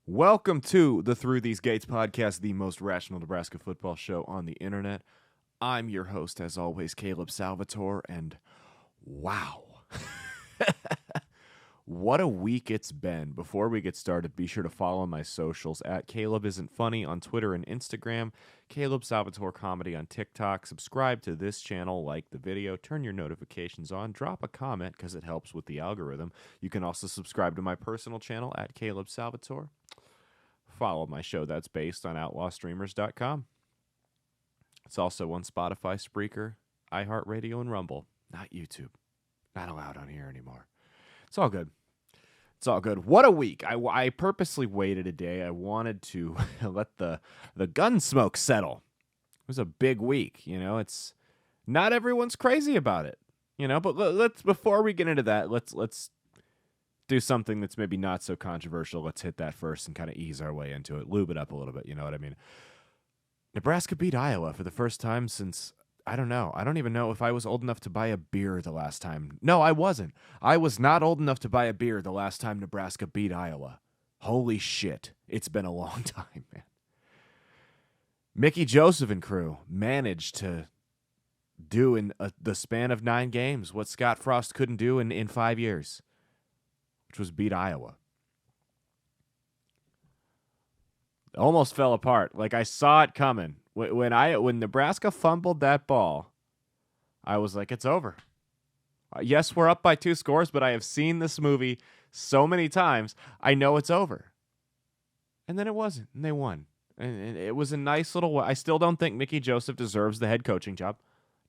Welcome to the Through These Gates podcast, the most rational Nebraska football show on the internet. I'm your host, as always, Caleb Salvatore, and wow. What a week it's been. Before we get started, be sure to follow my socials at Caleb Isn't Funny on Twitter and Instagram, Caleb Salvatore Comedy on TikTok. Subscribe to this channel, like the video, turn your notifications on, drop a comment because it helps with the algorithm. You can also subscribe to my personal channel at Caleb Salvatore. Follow my show that's based on outlawstreamers.com. It's also on Spotify, Spreaker, iHeartRadio, and Rumble. Not YouTube. Not allowed on here anymore. It's all good. It's all good. What a week. I purposely waited a day. I wanted to let the gun smoke settle. It was a big week, It's not everyone's crazy about it, but let's before we get into that, let's do something that's maybe not so controversial. Let's hit that first and kind of ease our way into it. Lube it up a little bit, you know what I mean? Nebraska beat Iowa for the first time since, I don't know. I don't even know if I was old enough to buy a beer the last time. No, I wasn't. I was not old enough to buy a beer the last time Nebraska beat Iowa. Holy shit. It's been a long time, man. Mickey Joseph and crew managed to do in the span of 9 games what Scott Frost couldn't do in 5 years, which was beat Iowa. Almost fell apart. Like, I saw it coming. When Nebraska fumbled that ball, I was like, it's over. Yes, we're up by 2 scores, but I have seen this movie so many times, I know it's over. And then it wasn't, and they won. And it was a nice little... I still don't think Mickey Joseph deserves the head coaching job.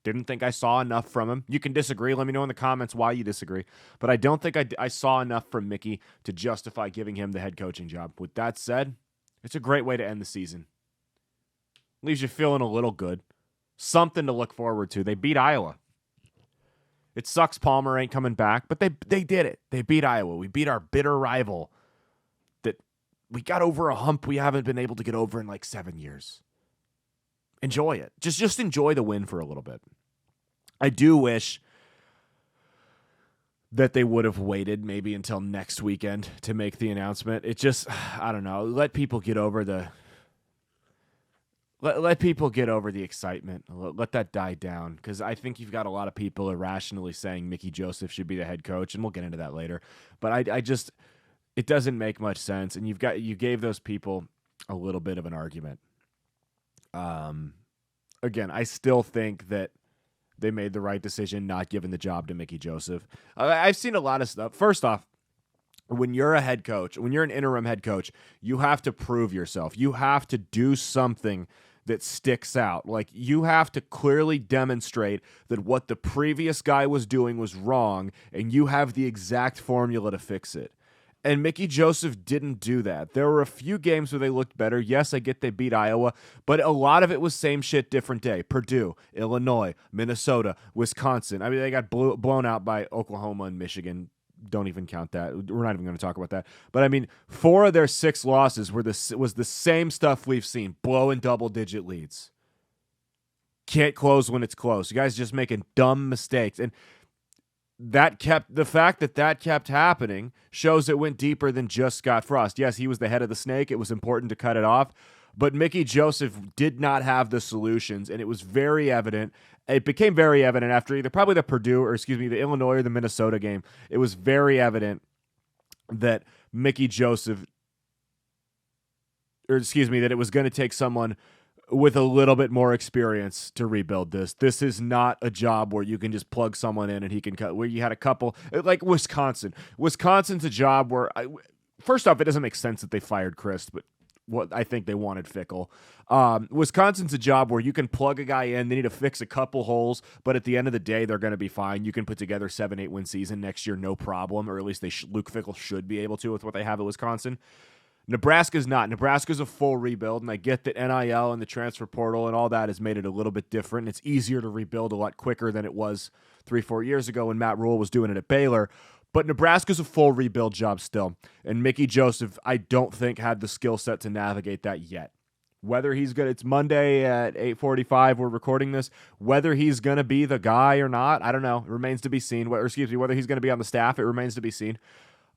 Didn't think I saw enough from him. You can disagree. Let me know in the comments why you disagree. But I don't think I saw enough from Mickey to justify giving him the head coaching job. With that said, it's a great way to end the season. Leaves you feeling a little good. Something to look forward to. They beat Iowa. It sucks Palmer ain't coming back, but they did it. They beat Iowa. We beat our bitter rival that we got over a hump we haven't been able to get over in like 7 years. Enjoy it. Just enjoy the win for a little bit. I do wish that they would have waited maybe until next weekend to make the announcement. It just, I don't know. Let people get over the excitement. Let that die down, because I think you've got a lot of people irrationally saying Mickey Joseph should be the head coach, and we'll get into that later. But I just, it doesn't make much sense, and you gave those people a little bit of an argument. Again, I still think that they made the right decision not giving the job to Mickey Joseph. I've seen a lot of stuff. First off, when you're a head coach, when you're an interim head coach, you have to prove yourself. You have to do something that sticks out. Like, you have to clearly demonstrate that what the previous guy was doing was wrong, and you have the exact formula to fix it. And Mickey Joseph didn't do that. There were a few games where they looked better. Yes, I get they beat Iowa, but a lot of it was same shit, different day. Purdue, Illinois, Minnesota, Wisconsin. I mean, they got blown out by Oklahoma and Michigan. Don't even count that. We're not even going to talk about that. But, I mean, 4 of their 6 losses was the same stuff we've seen, blowing double-digit leads. Can't close when it's close. You guys just making dumb mistakes. And the fact that kept happening shows it went deeper than just Scott Frost. Yes, he was the head of the snake. It was important to cut it off. But Mickey Joseph did not have the solutions, and it was very evident. It became very evident after either probably the Illinois or the Minnesota game. It was very evident that that it was going to take someone with a little bit more experience to rebuild this. This is not a job where you can just plug someone in and he can cut. Where you had a couple, like Wisconsin. Wisconsin's a job where, first off, it doesn't make sense that they fired Chris, but what I think they wanted Fickle. Wisconsin's a job where you can plug a guy in. They need to fix a couple holes, but at the end of the day, they're going to be fine. You can put together 7-8 win season next year, no problem, or at least Luke Fickle should be able to with what they have at Wisconsin. Nebraska's not. Nebraska's a full rebuild, and I get that NIL and the transfer portal and all that has made it a little bit different. It's easier to rebuild a lot quicker than it was 3-4 years ago when Matt Rhule was doing it at Baylor. But Nebraska's a full rebuild job still, and Mickey Joseph, I don't think, had the skill set to navigate that yet. Whether he's good, it's Monday at 8:45. We're recording this. Whether he's going to be the guy or not, I don't know. It remains to be seen. Whether he's going to be on the staff, it remains to be seen.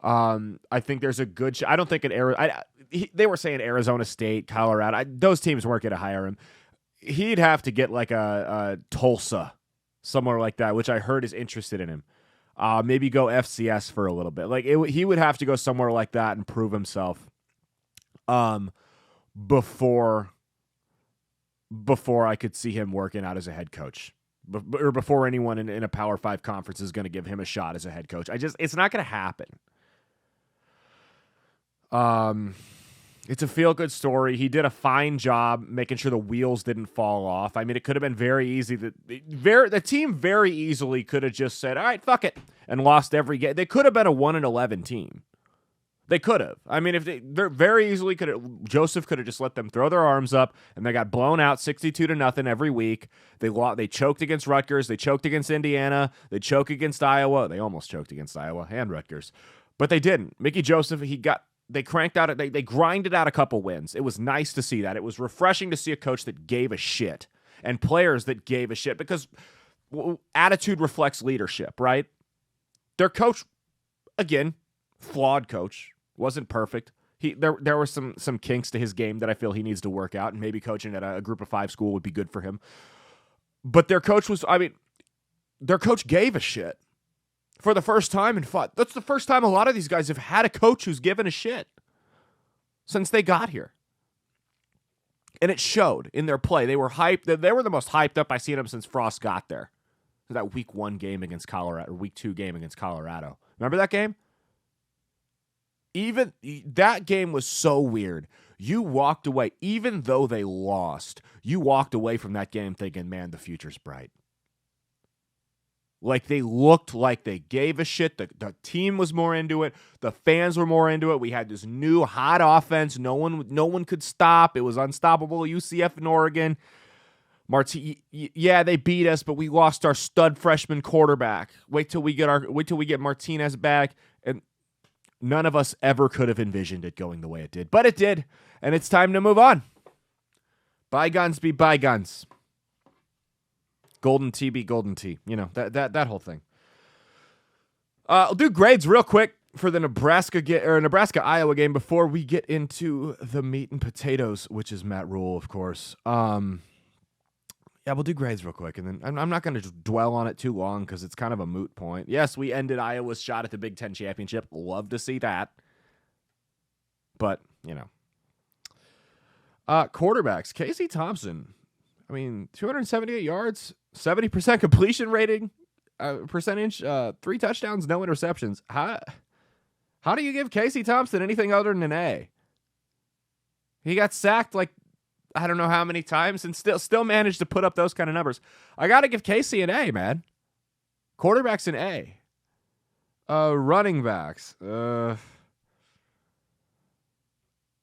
I think there's a good I don't think they were saying Arizona State, Colorado. Those teams weren't going to hire him. He'd have to get like a Tulsa, somewhere like that, which I heard is interested in him. Maybe go FCS for a little bit. Like he would have to go somewhere like that and prove himself before I could see him working out as a head coach. Or before anyone in a Power 5 conference is going to give him a shot as a head coach. It's not going to happen. It's a feel-good story. He did a fine job making sure the wheels didn't fall off. I mean, it could have been very easy. The team very easily could have just said, all right, fuck it, and lost every game. They could have been a 1-11 team. They could have. I mean, if they're very easily could have. Joseph could have just let them throw their arms up, and they got blown out 62-0 every week. They choked against Rutgers. They choked against Indiana. They choked against Iowa. They almost choked against Iowa and Rutgers, but they didn't. Mickey Joseph, they cranked out. They grinded out a couple wins. It was nice to see that. It was refreshing to see a coach that gave a shit and players that gave a shit because attitude reflects leadership, right? Their coach, again, flawed coach. Wasn't perfect. There were some kinks to his game that I feel he needs to work out, and maybe coaching at a group of 5 school would be good for him. But their coach gave a shit for the first time and fought. That's the first time a lot of these guys have had a coach who's given a shit since they got here. And it showed in their play. They were hyped. They were the most hyped up I've seen them since Frost got there. That week 1 game against Colorado, or week 2 game against Colorado. Remember that game? Even that game was so weird. You walked away, even though they lost, you walked away from that game thinking, man, the future's bright. Like they looked like they gave a shit. The team was more into it. The fans were more into it. We had this new hot offense. No one could stop. It was unstoppable. UCF and Oregon. They beat us, but we lost our stud freshman quarterback. Wait till we get Martinez back. And none of us ever could have envisioned it going the way it did. But it did, and it's time to move on. Bygones be bygones. Golden T be golden T. You know, that whole thing. I'll do grades real quick for the Nebraska-Iowa game before we get into the meat and potatoes, which is Matt Rhule, of course. We'll do grades real quick, and then I'm not going to dwell on it too long because it's kind of a moot point. Yes, we ended Iowa's shot at the Big Ten championship. Love to see that. But, you know. Quarterbacks. Casey Thompson. 278 yards, 70% completion rating, percentage, 3 touchdowns, no interceptions. How do you give Casey Thompson anything other than an A? He got sacked like I don't know how many times and still managed to put up those kind of numbers. I got to give Casey an A, man. Quarterback's an A. Running backs.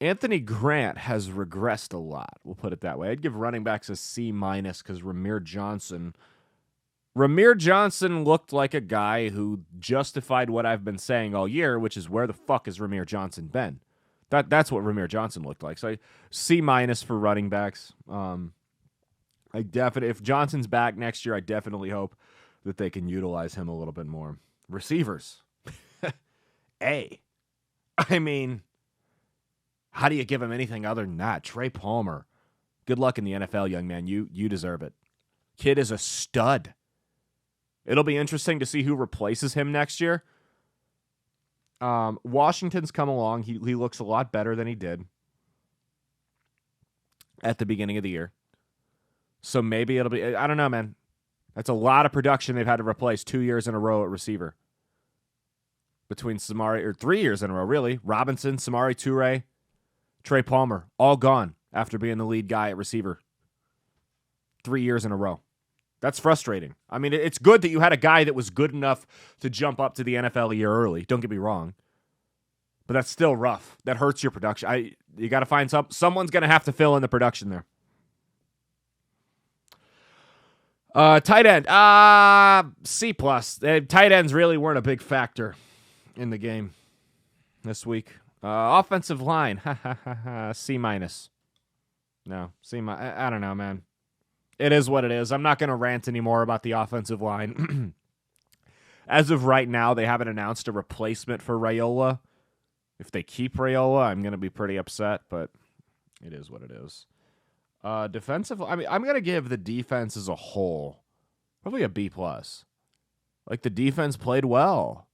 Anthony Grant has regressed a lot. We'll put it that way. I'd give running backs a C- because Ramir Johnson looked like a guy who justified what I've been saying all year, which is where the fuck has Ramir Johnson been? That's what Ramir Johnson looked like. So C- for running backs. If Johnson's back next year, I definitely hope that they can utilize him a little bit more. Receivers. A. How do you give him anything other than that? Trey Palmer. Good luck in the NFL, young man. You deserve it. Kid is a stud. It'll be interesting to see who replaces him next year. Washington's come along. He looks a lot better than he did at the beginning of the year. So maybe it'll be, I don't know, man. That's a lot of production they've had to replace 2 years in a row at receiver. Between 3 years in a row, really. Robinson, Samari Toure, Trey Palmer, all gone after being the lead guy at receiver 3 years in a row. That's frustrating. It's good that you had a guy that was good enough to jump up to the NFL a year early. Don't get me wrong. But that's still rough. That hurts your production. You got to find someone's going to have to fill in the production there. Tight end. C+. Tight ends really weren't a big factor in the game this week. Offensive line. C-. No, C-. I don't know, man. It is what it is. I'm not going to rant anymore about the offensive line. As of right now, they haven't announced a replacement for Raiola. If they keep Raiola, I'm going to be pretty upset, but it is what it is. Defensive, I mean, I'm going to give the defense as a whole probably a B+. Like, the defense played well.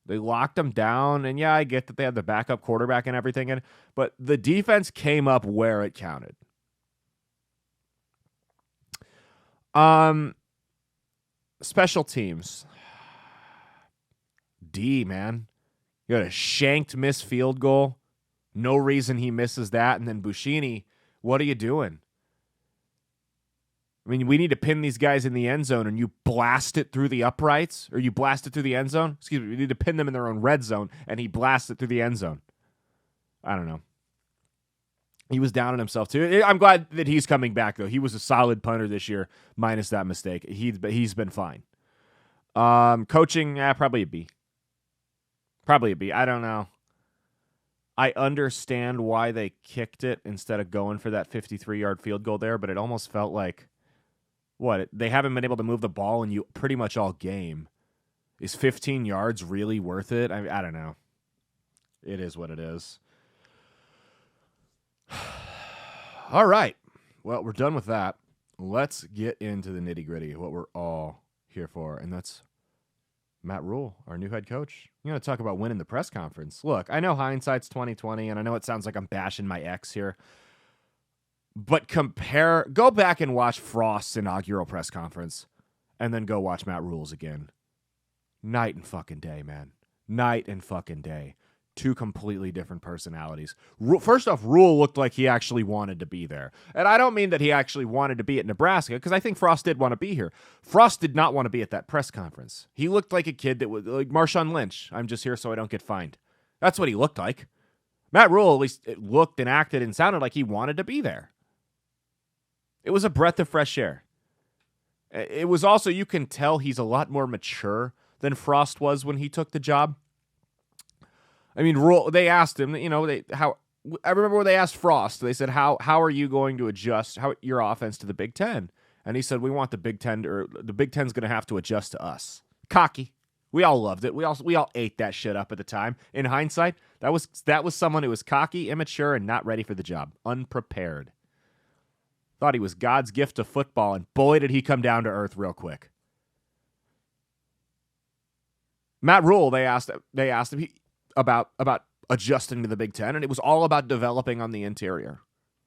They locked them down, and yeah, I get that they had the backup quarterback and everything, but the defense came up where it counted. Special teams. D, man. You got a shanked missed field goal. No reason he misses that. And then Buschini, what are you doing? I mean, we need to pin these guys in the end zone, and you blast it through the uprights, or you blast it through the end zone. Excuse me, we need to pin them in their own red zone, and he blasts it through the end zone. I don't know. He was down on himself, too. I'm glad that he's coming back, though. He was a solid punter this year, minus that mistake. He's been fine. Coaching, probably a B. Probably a B. I don't know. I understand why they kicked it instead of going for that 53-yard field goal there, but it almost felt like, they haven't been able to move the ball in you pretty much all game. Is 15 yards really worth it? I don't know. It is what it is. All right. Well, we're done with that. Let's get into the nitty-gritty, what we're all here for, and that's Matt Rhule, our new head coach. You're going to talk about winning the press conference. Look, I know hindsight's 20/20, and I know it sounds like I'm bashing my ex here, but go back and watch Frost's inaugural press conference, and then go watch Matt Rhule's again. Night and fucking day, man. Night and fucking day. Two completely different personalities. First off, Rhule looked like he actually wanted to be there. And I don't mean that he actually wanted to be at Nebraska, because I think Frost did want to be here. Frost did not want to be at that press conference. He looked like a kid that was like Marshawn Lynch. I'm just here so I don't get fined. That's what he looked like. Matt Rhule, at least, it looked and acted and sounded like he wanted to be there. It was a breath of fresh air. It was also, you can tell he's a lot more mature than Frost was when he took the job. I mean, Rhule, they asked him, I remember when they asked Frost, they said, how are you going to adjust your offense to the Big Ten? And he said, we want the Big Ten, or the Big Ten's going to have to adjust to us. Cocky. We all loved it. We all ate that shit up at the time. In hindsight, that was someone who was cocky, immature, and not ready for the job. Unprepared. Thought he was God's gift to football, and boy, did he come down to earth real quick. Matt Rhule, they asked him about adjusting to the Big Ten, and it was all about developing on the interior.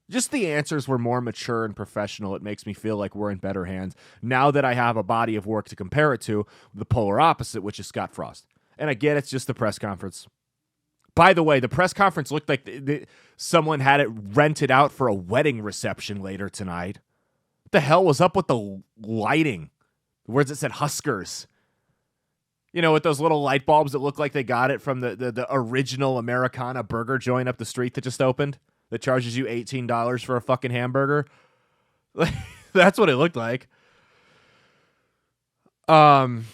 Just the answers were more mature and professional. It makes me feel like we're in better hands now that I have a body of work to compare it to, the polar opposite, which is Scott Frost. And I get it's just the press conference. By the way, the press conference looked like someone had it rented out for a wedding reception later tonight. What the hell was up with the lighting? The words that said Huskers. With those little light bulbs that look like they got it from the original Americana burger joint up the street that just opened that charges you $18 for a fucking hamburger. That's what it looked like. I'm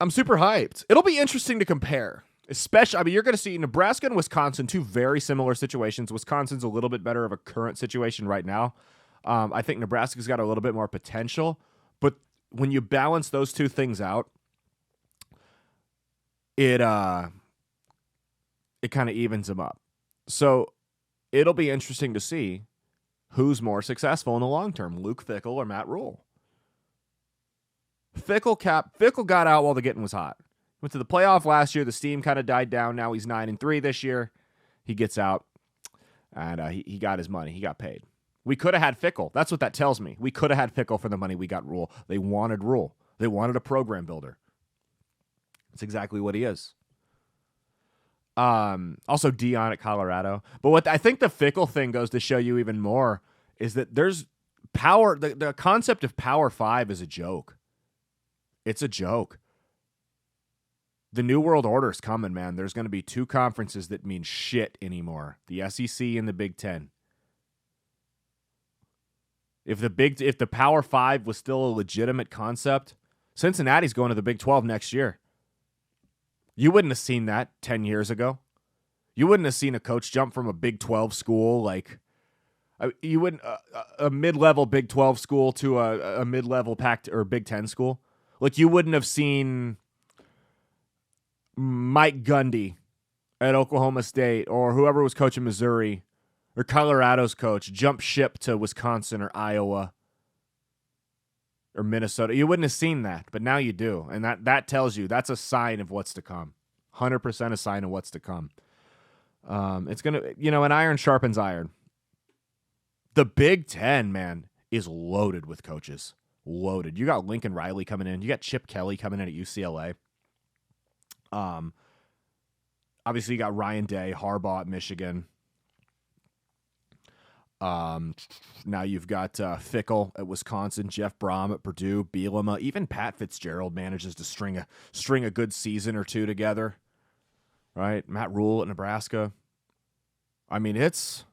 super hyped. It'll be interesting to compare. Especially, you're going to see Nebraska and Wisconsin, two very similar situations. Wisconsin's a little bit better of a current situation right now. I think Nebraska's got a little bit more potential. But when you balance those two things out, it kind of evens them up. So it'll be interesting to see who's more successful in the long term, Luke Fickell or Matt Rhule. Fickell got out while the getting was hot. Went to the playoff last year. The steam kind of died down. Now he's 9-3 this year. He gets out, and he got his money. He got paid. We could have had Fickell. That's what that tells me. We could have had Fickell for the money we got Rhule. They wanted Rhule. They wanted a program builder. That's exactly what he is. Also Dion at Colorado. But what I think the Fickell thing goes to show you even more is that there's power. The concept of Power 5 is a joke. It's a joke. The New World Order's coming, man. There's going to be two conferences that mean shit anymore. The SEC and the Big Ten. If the Power 5 was still a legitimate concept, Cincinnati's going to the Big 12 next year. You wouldn't have seen that 10 years ago. You wouldn't have seen a coach jump from a Big 12 school you wouldn't a mid-level Big 12 school to a mid-level Pac or Big 10 school. Like you wouldn't have seen Mike Gundy at Oklahoma State or whoever was coaching Missouri or Colorado's coach jump ship to Wisconsin or Iowa or Minnesota. You wouldn't have seen that, but now you do. And that tells you that's a sign of what's to come. 100% a sign of what's to come. It's going to, an iron sharpens iron. The Big Ten, man, is loaded with coaches. Loaded. You got Lincoln Riley coming in. You got Chip Kelly coming in at UCLA. Obviously, you got Ryan Day, Harbaugh at Michigan. Now you've got Fickle at Wisconsin, Jeff Brom at Purdue, Bielema. Even Pat Fitzgerald manages to string a good season or two together, right? Matt Rhule at Nebraska. I mean, it's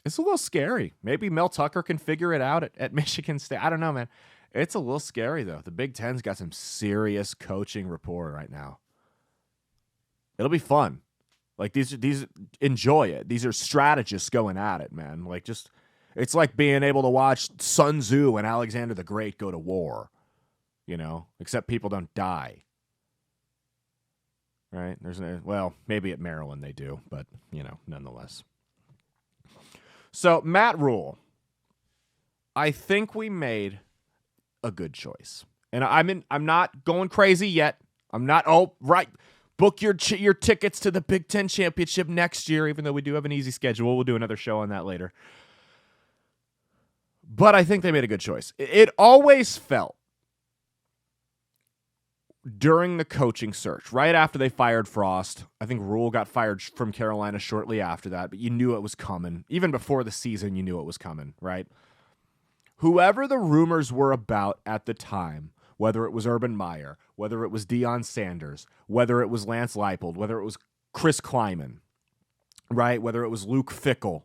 a little scary. Maybe Mel Tucker can figure it out at Michigan State. I don't know, man. It's a little scary, though. The Big Ten's got some serious coaching rapport right now. It'll be fun. Like, these enjoy it. These are strategists going at it, man. Like, it's like being able to watch Sun Tzu and Alexander the Great go to war, except people don't die. Right? Maybe at Maryland they do, but, nonetheless. So, Matt Rhule, I think we made a good choice. And I'm not going crazy yet. I'm not, right. Book your tickets to the Big Ten Championship next year, even though we do have an easy schedule. We'll do another show on that later. But I think they made a good choice. It always felt during the coaching search, right after they fired Frost, I think Rhule got fired from Carolina shortly after that, but you knew it was coming. Even before the season, you knew it was coming, right? Whoever the rumors were about at the time, whether it was Urban Meyer, whether it was Deion Sanders, whether it was Lance Leipold, whether it was Chris Kleiman, right? Whether it was Luke Fickell,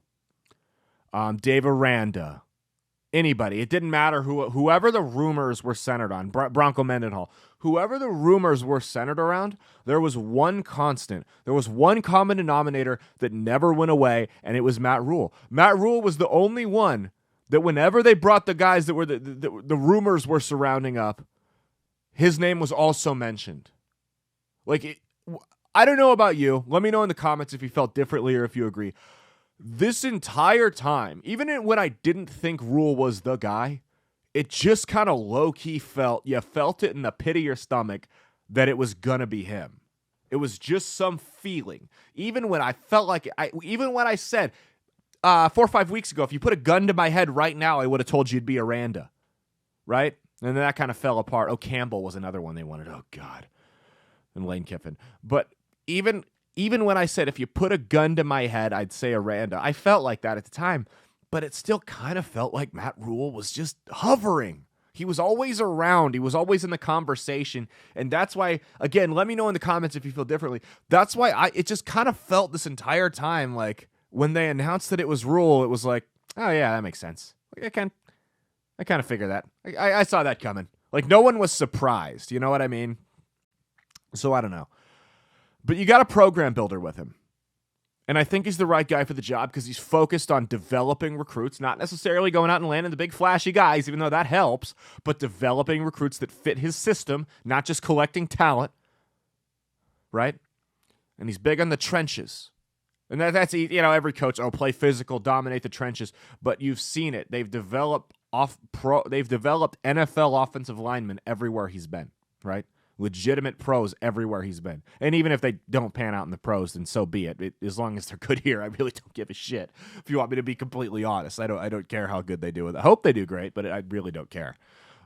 Dave Aranda, anybody. It didn't matter whoever the rumors were centered on, Bronco Mendenhall, whoever the rumors were centered around, there was one constant. There was one common denominator that never went away, and it was Matt Rhule. Matt Rhule was the only one that whenever they brought the guys that were the rumors were surrounding up, his name was also mentioned. I don't know about you. Let me know in the comments if you felt differently or if you agree. This entire time, even when I didn't think Rhule was the guy, it just kind of low-key you felt it in the pit of your stomach that it was going to be him. It was just some feeling. Even when I felt like even when I said 4 or 5 weeks ago, if you put a gun to my head right now, I would have told you it'd be Aranda, right? And then that kind of fell apart. Campbell was another one they wanted. Oh, God. And Lane Kiffin. But even when I said if you put a gun to my head, I'd say Aranda, I felt like that at the time. But it still kind of felt like Matt Rhule was just hovering. He was always around. He was always in the conversation. And that's why, again, let me know in the comments if you feel differently. That's why it just kind of felt this entire time like when they announced that it was Rhule, it was like, oh, yeah, that makes sense. I kind of figured that. I saw that coming. Like, no one was surprised. You know what I mean? So, I don't know. But you got a program builder with him. And I think he's the right guy for the job because he's focused on developing recruits, not necessarily going out and landing the big flashy guys, even though that helps, but developing recruits that fit his system, not just collecting talent, right? And he's big on the trenches. And that's, every coach, play physical, dominate the trenches, but you've seen it. They've developed NFL offensive linemen everywhere he's been, right? Legitimate pros everywhere he's been. And even if they don't pan out in the pros, then so be it. As long as they're good here, I really don't give a shit. If you want me to be completely honest, I don't care how good they do with it. I hope they do great, but I really don't care.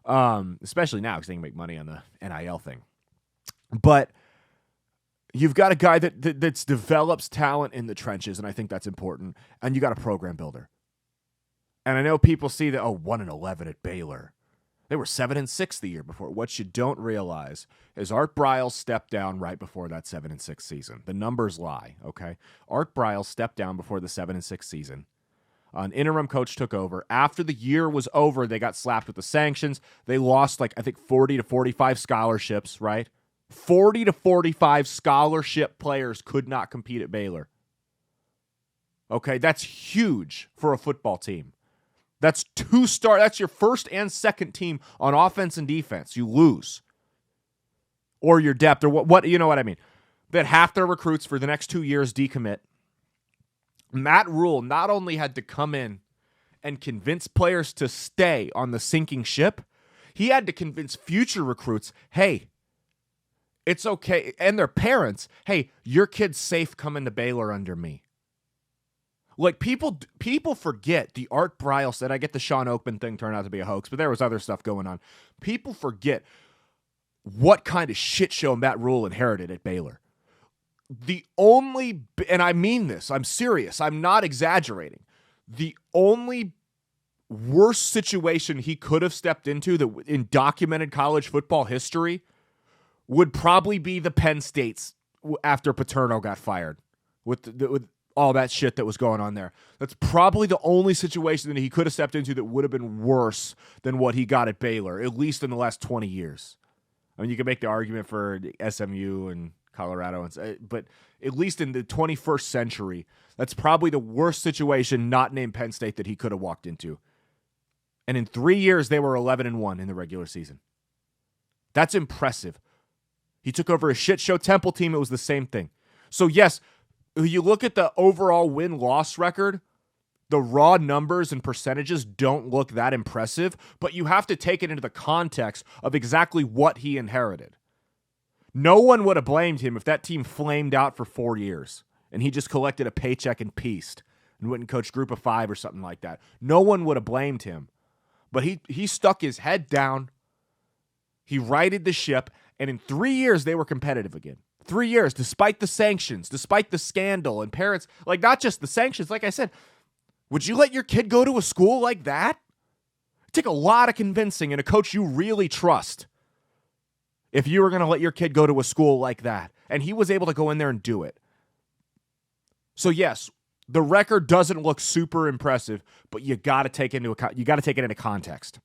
Especially now because they can make money on the NIL thing. But you've got a guy that develops talent in the trenches, and I think that's important. And you got a program builder. And I know people see that 1-11 at Baylor. They were 7-6 the year before. What you don't realize is Art Briles stepped down right before that 7-6 season. The numbers lie, okay? Art Briles stepped down before the 7-6 season. An interim coach took over. After the year was over, they got slapped with the sanctions. They lost, 40 to 45 scholarships, right? 40 to 45 scholarship players could not compete at Baylor. Okay, that's huge for a football team. That's that's your first and second team on offense and defense. You lose. Or your depth, or what you know what I mean. that half their recruits for the next 2 years decommit. Matt Rhule not only had to come in and convince players to stay on the sinking ship, he had to convince future recruits, hey, it's okay, and their parents, hey, your kid's safe coming to Baylor under me. Like, people forget the Art Briles said, I get the Sean Oakman thing turned out to be a hoax, but there was other stuff going on. People forget what kind of shit show Matt Rhule inherited at Baylor. The only, and I mean this, I'm serious, I'm not exaggerating, the only worst situation he could have stepped into that in documented college football history would probably be the Penn State's after Paterno got fired with all that shit that was going on there. That's probably the only situation that he could have stepped into that would have been worse than what he got at Baylor, at least in the last 20 years. I mean, you can make the argument for SMU and Colorado, but at least in the 21st century, that's probably the worst situation not named Penn State that he could have walked into. And in 3 years, they were 11-1 in the regular season. That's impressive. He took over a shit show Temple team. It was the same thing. So yes, you look at the overall win-loss record, the raw numbers and percentages don't look that impressive, but you have to take it into the context of exactly what he inherited. No one would have blamed him if that team flamed out for 4 years and he just collected a paycheck and pieced and went and coached Group of Five or something like that. No one would have blamed him. But he stuck his head down, he righted the ship, and in 3 years they were competitive again. 3 years, despite the sanctions, despite the scandal, and parents, like, not just the sanctions, like I said, would you let your kid go to a school like that? It'd take a lot of convincing and a coach you really trust if you were going to let your kid go to a school like that. And he was able to go in there and do it. So yes, the record doesn't look super impressive, but you got to take it into context.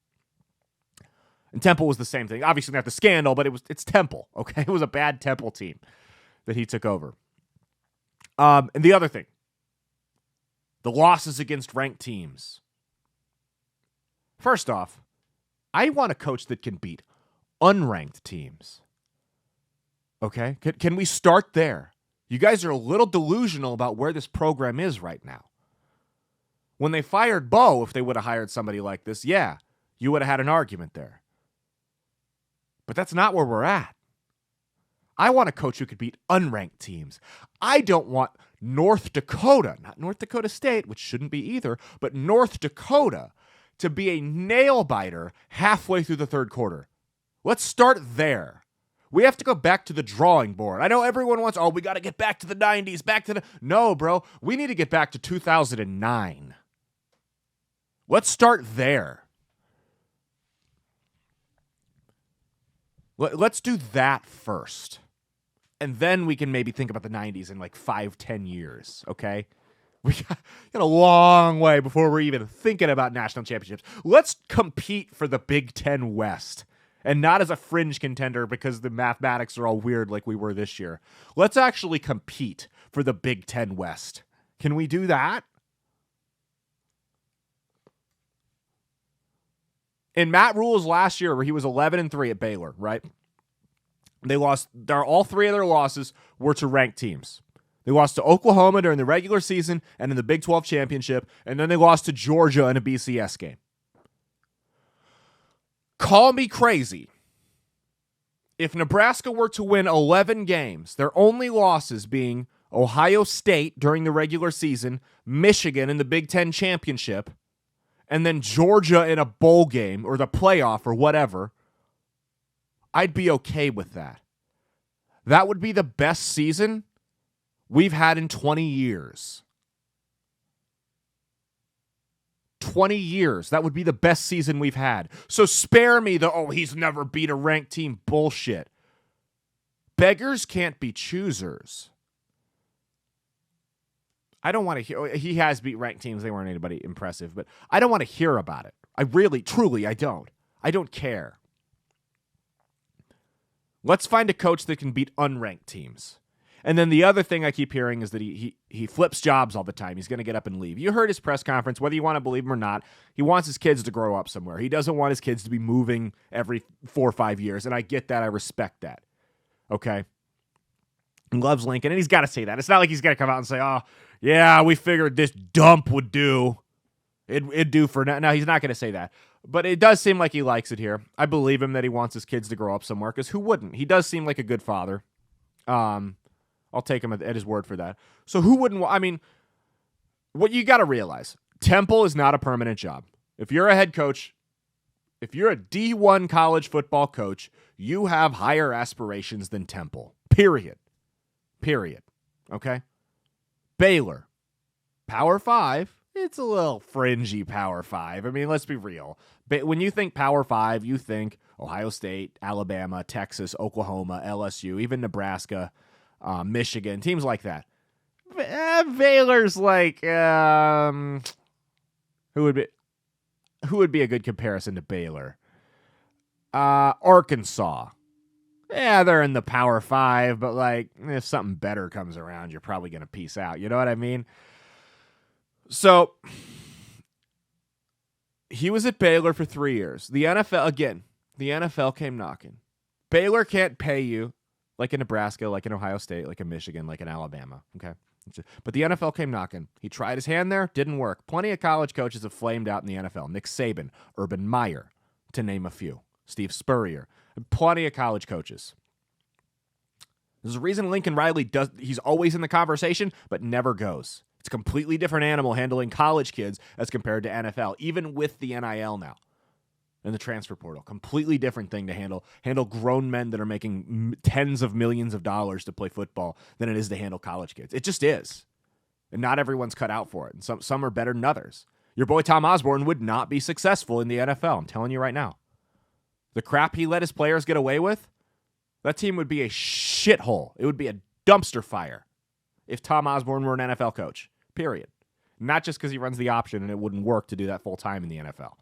And Temple was the same thing. Obviously not the scandal, but it's Temple, okay? It was a bad Temple team that he took over. And the other thing, the losses against ranked teams. First off, I want a coach that can beat unranked teams. Okay? Can we start there? You guys are a little delusional about where this program is right now. When they fired Bo, if they would have hired somebody like this, yeah, you would have had an argument there. But that's not where we're at. I want a coach who could beat unranked teams. I don't want North Dakota, not North Dakota State, which shouldn't be either, but North Dakota to be a nail-biter halfway through the third quarter. Let's start there. We have to go back to the drawing board. I know everyone wants, we got to get back to the 90s, No, bro. We need to get back to 2009. Let's start there. Let's do that first. And then we can maybe think about the 90s in like 5-10 years, okay? We got a long way before we're even thinking about national championships. Let's compete for the Big Ten West. And not as a fringe contender because the mathematics are all weird like we were this year. Let's actually compete for the Big Ten West. Can we do that? In Matt Rhule's last year, where he was 11-3 at Baylor, right? They lost. All three of their losses were to ranked teams. They lost to Oklahoma during the regular season and in the Big 12 championship, and then they lost to Georgia in a BCS game. Call me crazy. If Nebraska were to win 11 games, their only losses being Ohio State during the regular season, Michigan in the Big Ten championship, and then Georgia in a bowl game or the playoff or whatever, I'd be okay with that. That would be the best season we've had in 20 years. 20 years. That would be the best season we've had. So spare me the, he's never beat a ranked team bullshit. Beggars can't be choosers. I don't want to hear, he has beat ranked teams. They weren't anybody impressive, but I don't want to hear about it. I really, truly, I don't. I don't care. Let's find a coach that can beat unranked teams. And then the other thing I keep hearing is that he flips jobs all the time. He's going to get up and leave. You heard his press conference, whether you want to believe him or not. He wants his kids to grow up somewhere. He doesn't want his kids to be moving every 4 or 5 years, and I get that. I respect that. Okay? and loves Lincoln, and he's got to say that. It's not like he's got to come out and say, oh, yeah, we figured this dump would do. It'd do for now. No, he's not going to say that. But it does seem like he likes it here. I believe him that he wants his kids to grow up somewhere, because who wouldn't? He does seem like a good father. I'll take him at his word for that. So who wouldn't? I mean, what you got to realize, Temple is not a permanent job. If you're a head coach, if you're a D1 college football coach, you have higher aspirations than Temple. Period. Okay? Baylor, Power 5. It's a little fringy Power 5. I mean, let's be real. But when you think Power 5, you think Ohio State, Alabama, Texas, Oklahoma, LSU, even Nebraska, Michigan, teams like that. Baylor's like, who would be a good comparison to Baylor? Arkansas. Yeah, they're in the Power 5, but like, if something better comes around, you're probably going to peace out. You know what I mean? So, he was at Baylor for 3 years. The NFL came knocking. Baylor can't pay you like in Nebraska, like in Ohio State, like in Michigan, like in Alabama, okay? But the NFL came knocking. He tried his hand there, didn't work. Plenty of college coaches have flamed out in the NFL. Nick Saban, Urban Meyer, to name a few. Steve Spurrier. Plenty of college coaches. There's a reason Lincoln Riley he's always in the conversation, but never goes. It's a completely different animal handling college kids as compared to NFL, even with the NIL now and the transfer portal. Completely different thing to handle grown men that are making tens of millions of dollars to play football than it is to handle college kids. It just is. And not everyone's cut out for it. And some are better than others. Your boy Tom Osborne would not be successful in the NFL. I'm telling you right now. The crap he let his players get away with, that team would be a shithole. It would be a dumpster fire if Tom Osborne were an NFL coach, period. Not just because he runs the option and it wouldn't work to do that full time in the NFL.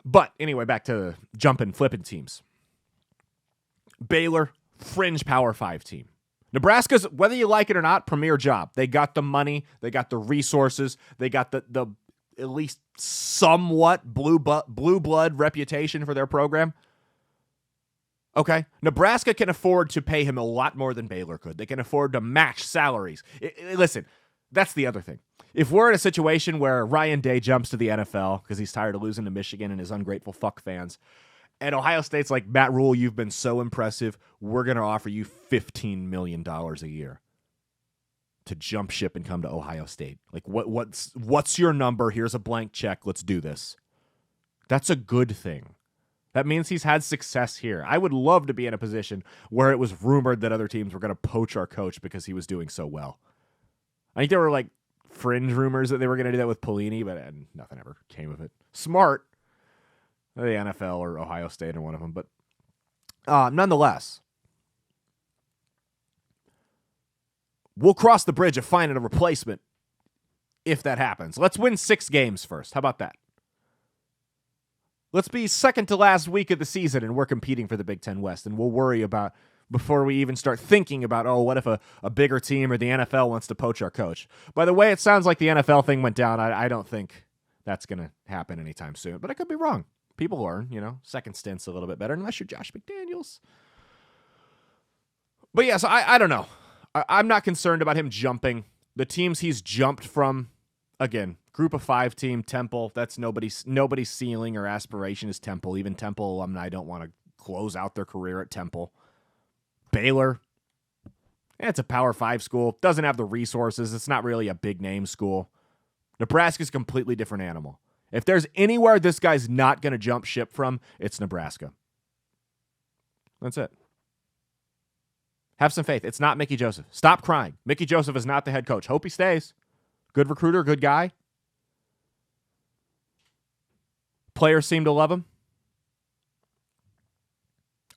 But anyway, back to jumping, flipping teams. Baylor, fringe Power 5 team. Nebraska's, whether you like it or not, premier job. They got the money. They got the resources. They got the at least somewhat blue blood reputation for their program. Okay, Nebraska can afford to pay him a lot more than Baylor could. They can afford to match salaries. Listen, that's the other thing. If we're in a situation where Ryan Day jumps to the NFL because he's tired of losing to Michigan and his ungrateful fuck fans, and Ohio State's like, Matt Rhule, you've been so impressive, we're going to offer you $15 million a year to jump ship and come to Ohio State. Like, what's your number? Here's a blank check. Let's do this. That's a good thing. That means he's had success here. I would love to be in a position where it was rumored that other teams were going to poach our coach because he was doing so well. I think there were like fringe rumors that they were going to do that with Pelini, but nothing ever came of it. Smart. The NFL or Ohio State or one of them. But nonetheless, we'll cross the bridge of finding a replacement if that happens. Let's win 6 games first. How about that? Let's be second to last week of the season and we're competing for the Big Ten West, and we'll worry about before we even start thinking about, what if a bigger team or the NFL wants to poach our coach. By the way, it sounds like the NFL thing went down. I don't think that's going to happen anytime soon, but I could be wrong. People learn, second stint's a little bit better, unless you're Josh McDaniels. But yeah, so I don't know. I'm not concerned about him jumping. The teams he's jumped from, again, Group of 5 team, Temple, that's nobody's ceiling or aspiration is Temple. Even Temple alumni don't want to close out their career at Temple. Baylor, it's a Power 5 school. Doesn't have the resources. It's not really a big name school. Nebraska's a completely different animal. If there's anywhere this guy's not going to jump ship from, it's Nebraska. That's it. Have some faith. It's not Mickey Joseph. Stop crying. Mickey Joseph is not the head coach. Hope he stays. Good recruiter, good guy. Players seem to love him.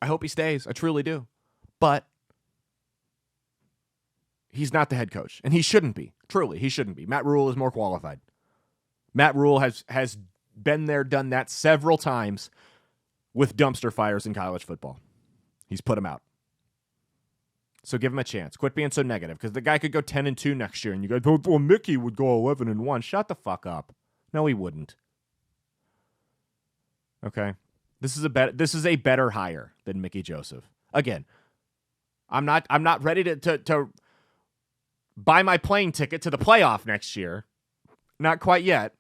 I hope he stays. I truly do. But he's not the head coach, and he shouldn't be. Truly, he shouldn't be. Matt Rhule is more qualified. Matt Rhule has been there, done that several times with dumpster fires in college football. He's put them out. So give him a chance. Quit being so negative, because the guy could go 10-2 next year, and you go, well, Mickey would go 11-1. Shut the fuck up. No, he wouldn't. Okay, this is a better hire than Mickey Joseph. Again, I'm not ready to buy my plane ticket to the playoff next year. Not quite yet.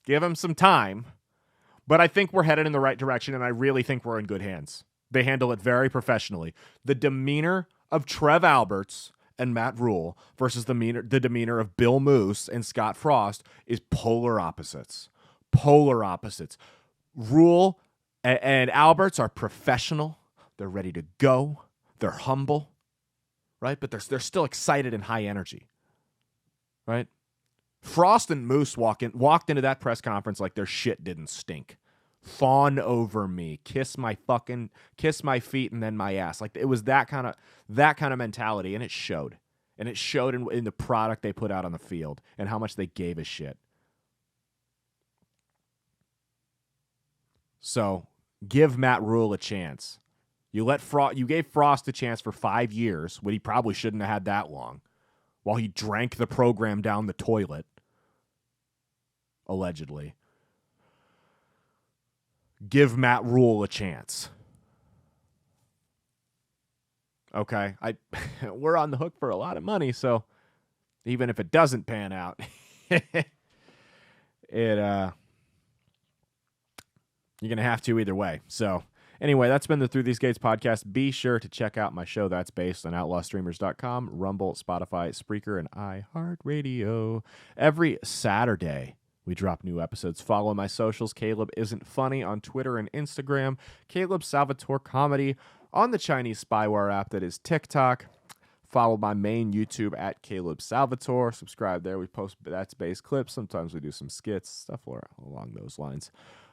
Give him some time. But I think we're headed in the right direction, and I really think we're in good hands. They handle it very professionally. The demeanor of Trev Alberts and Matt Rhule versus the demeanor of Bill Moose and Scott Frost is polar opposites. Polar opposites. Rhule and Alberts are professional. They're ready to go. They're humble, right? But they're still excited and high energy, right? Frost and Moose walked into that press conference like their shit didn't stink. Fawn over me, kiss my feet and then my ass. Like it was that kind of mentality, and it showed. And it showed in the product they put out on the field and how much they gave a shit. So give Matt Rhule a chance. You gave Frost a chance for 5 years, when he probably shouldn't have had that long, while he drank the program down the toilet, allegedly. Give Matt Rhule a chance. Okay, we're on the hook for a lot of money, so even if it doesn't pan out, you're gonna have to either way. So anyway, that's been the Through These Gates podcast. Be sure to check out my show that's based on outlawstreamers.com, Rumble, Spotify, Spreaker, and iHeartRadio. Every Saturday, we drop new episodes. Follow my socials. Caleb Isn't Funny on Twitter and Instagram. Caleb Salvatore Comedy on the Chinese spyware app that is TikTok. Follow my main YouTube at Caleb Salvatore. Subscribe there. We post That's Based clips. Sometimes we do some skits, stuff along those lines.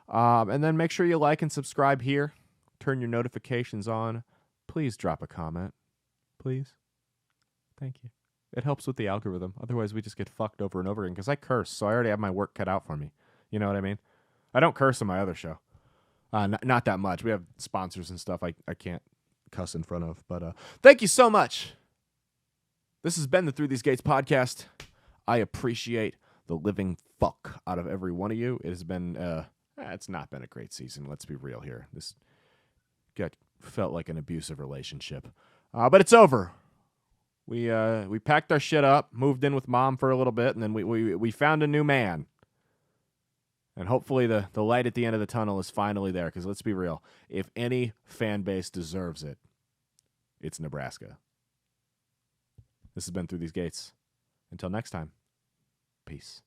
And then make sure you like and subscribe here. Turn your notifications on. Please drop a comment. Please. Thank you. It helps with the algorithm. Otherwise, we just get fucked over and over again. Because I curse, so I already have my work cut out for me. You know what I mean? I don't curse on my other show. Not that much. We have sponsors and stuff I can't cuss in front of. But thank you so much. This has been the Through These Gates podcast. I appreciate the living fuck out of every one of you. It has been... it's not been a great season. Let's be real here. This felt like an abusive relationship. But it's over. We packed our shit up, moved in with Mom for a little bit, and then we found a new man. And hopefully the light at the end of the tunnel is finally there, because let's be real. If any fan base deserves it, it's Nebraska. This has been Through These Gates. Until next time, peace.